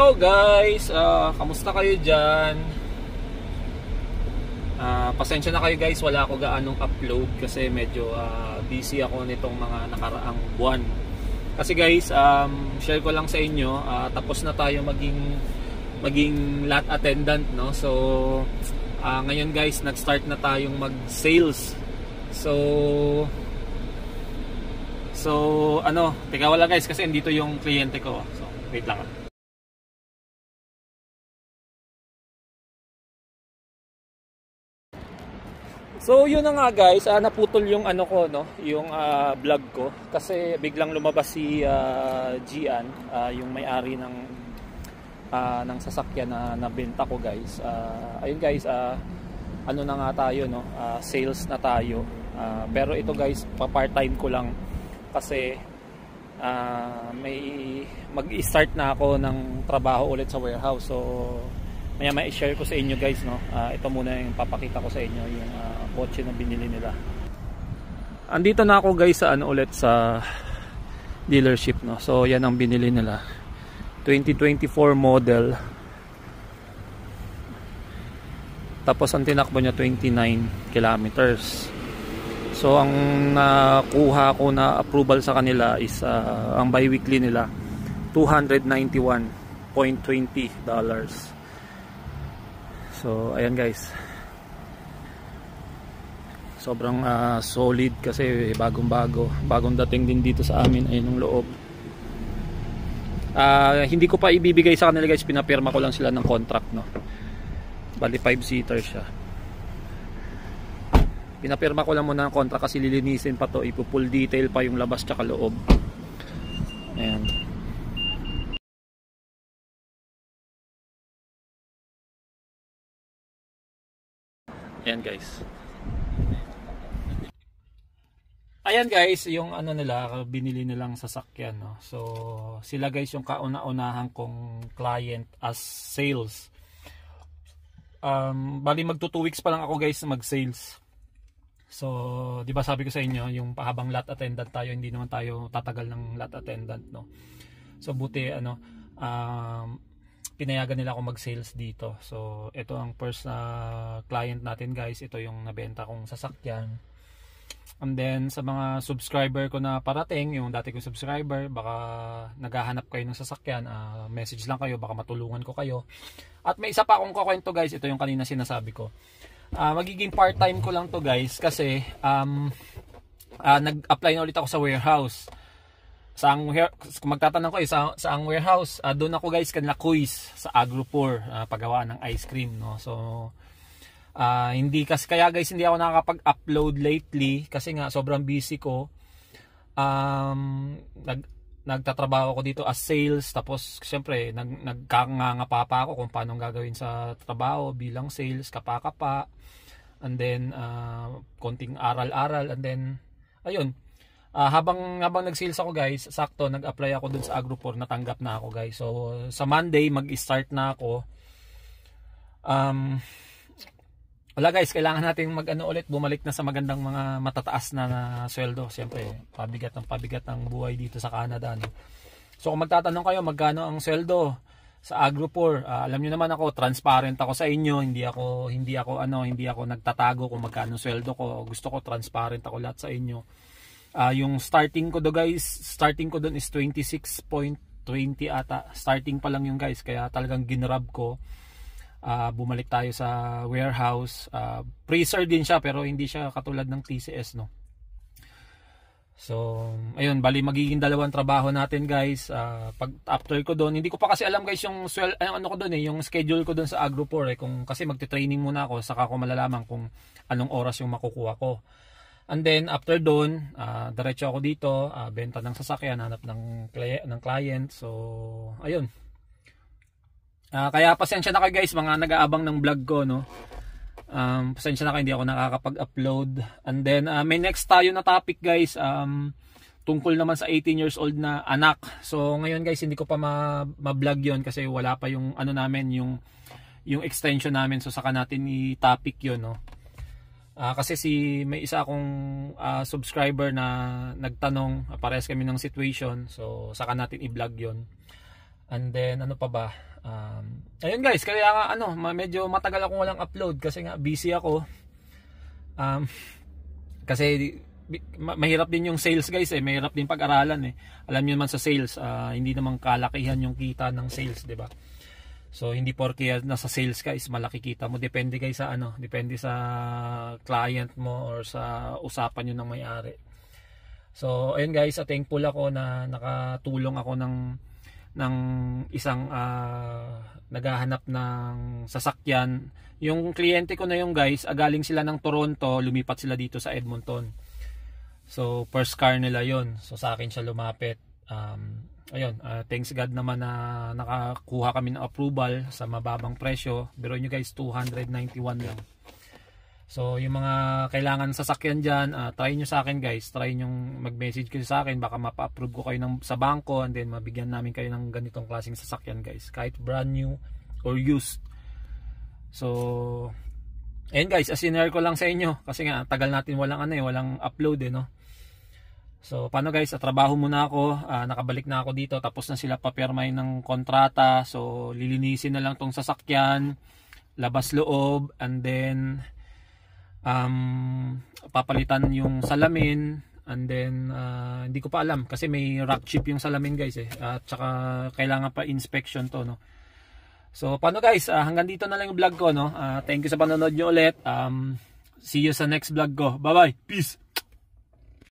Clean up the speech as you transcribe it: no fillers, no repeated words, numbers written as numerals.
Hello guys, kamusta kayo dyan? Pasensya na kayo guys, wala ako gaanong upload kasi medyo busy ako nitong mga nakaraang buwan. Kasi guys, share ko lang sa inyo, tapos na tayo maging lot attendant, no? So ngayon guys, nag-start na tayong mag-sales. So ano, teka wala guys kasi andito yung kliyente ko. So wait lang. So yun na nga guys, naputol yung ano ko, no, yung vlog ko kasi biglang lumabas si Gian, yung may-ari ng sasakyan na nabenta ko guys. Ayun guys, ano na nga tayo, no, sales na tayo. Pero ito guys, pa-part-time ko lang kasi may mag-start na ako ng trabaho ulit sa warehouse. So maya may i-share ko sa inyo guys, no. Ito muna yung papakita ko sa inyo, yung kotse na binili nila. Andito na ako guys sa ano ulit sa dealership, no. So yan ang binili nila, 2024 model. Tapos ang tinakbo niya 29 kilometers. So ang nakuha ko na approval sa kanila is ang bi-weekly nila $291.20. So ayan guys, sobrang solid kasi bagong dating din dito sa amin. Ayun yung loob. Hindi ko pa ibibigay sa kanila guys, pinapirma ko lang sila ng contract, no. Bali 5-seater siya. Pinapirma ko lang muna ng contract kasi lilinisin pa to, ipo-full detail pa yung labas tsaka loob. Ayan. Ayan guys. Ayan guys, yung ano nila, binili nilang sasakyan, no. So sila guys yung kauna-unahan kong client as sales. Bali magto 2 weeks pa lang ako guys mag-sales. So, 'di ba sabi ko sa inyo, yung pahabang lot attendant tayo, hindi naman tayo tatagal ng lot attendant, no. So buti ano, pinayagan nila ako mag-sales dito. So ito ang first client natin guys, ito yung nabenta kong sasakyan. And then sa mga subscriber ko na parating, yung dati kong subscriber, baka naghahanap kayo ng sasakyan, message lang kayo, baka matulungan ko kayo. At may isa pa akong kukwento guys, ito yung kanina sinasabi ko. Magiging part-time ko lang to guys kasi nag-apply na ulit ako sa warehouse. Kung magtatanong ko sa ang warehouse, doon ako guys kanila quiz sa Agropur, paggawa ng ice cream, no. So hindi kasi kaya guys hindi ako nakakapag-upload lately kasi nga sobrang busy ko. Nagtatrabaho ako dito as sales, tapos syempre nagkangangapa pa ako kung paano gagawin sa trabaho bilang sales, kapakapa, and then konting aral-aral, and then ayun. Habang nag-sales ako guys, sakto nag-apply ako dun sa Agropur, natanggap na ako guys. So sa Monday mag-start na ako. Wala guys, kailangan natin ulit, bumalik na sa magandang mga matataas na sweldo. Siyempre, pabigat ng buhay dito sa Canada, no? So kung magtatanong kayo magkano ang sweldo sa Agropur, alam niyo naman ako, transparent ako sa inyo, hindi ako nagtatago kung magkano sweldo ko. Gusto ko transparent ako lahat sa inyo. Yung starting ko doon is 26.20 ata. Starting pa lang yung guys, kaya talagang ginrab ko. Bumalik tayo sa warehouse. Freezer din siya pero hindi siya katulad ng TCS, no. So ayun, bali magiging dalawang trabaho natin guys. Pag after ko doon, hindi ko pa kasi alam guys yung ano ko doon yung schedule ko doon sa Agropur kung kasi magte-training muna ako, saka ko malalaman kung anong oras yung makukuha ko. And then after doon, diretso ako dito, benta ng sasakyan, hanap ng client. So ayun. Kaya pasensya na kayo guys, mga nag-aabang ng vlog ko, no. Pasensya na kayo, hindi ako nakakapag-upload. And then may next tayo na topic guys, tungkol naman sa 18 years old na anak. So ngayon guys, hindi ko pa ma-vlog yon kasi wala pa yung ano namin, yung extension namin. So saka natin i-topic yon, no. Kasi may isa akong subscriber na nagtanong, parehas kami ng situation, so saka natin i-vlog yon. And then ano pa ba? Ayun guys, kaya nga ano, medyo matagal akong walang upload kasi nga busy ako. Kasi mahirap din yung sales guys mahirap din pag-aralan Alam niyo naman sa sales, hindi naman kalakihan yung kita ng sales, 'di ba? So hindi porke nasa sales ka is malaki kita mo. Depende guys sa ano, depende sa client mo or sa usapan niyo ng may-ari. So ayun guys, thankful ako na nakatulong ako ng isang naghahanap ng sasakyan. Yung kliyente ko na yung guys, galing sila ng Toronto, lumipat sila dito sa Edmonton. So first car nila yon. So sa akin siya lumapit. Ayun, thanks God naman na nakakuha kami ng approval sa mababang presyo. Pero nyo guys, 291 lang. So yung mga kailangan sasakyan dyan, try nyo sa akin guys. Try nyo mag-message kayo sa akin. Baka mapa-approve ko kayo sa bangko, and then mabigyan namin kayo ng ganitong klaseng sasakyan guys. Kahit brand new or used. So ayun guys, asinare ko lang sa inyo. Kasi nga tagal natin walang upload no. So paano guys, trabaho muna ako, nakabalik na ako dito, tapos na sila papirmay ng kontrata. So lilinisin na lang tong sasakyan, labas loob, and then papalitan yung salamin, and then hindi ko pa alam kasi may rock chip yung salamin guys at saka kailangan pa inspection to no. So paano guys, hanggang dito na lang yung vlog ko no. Thank you sa panonood nyo ulit. See you sa next vlog ko. Bye bye, peace.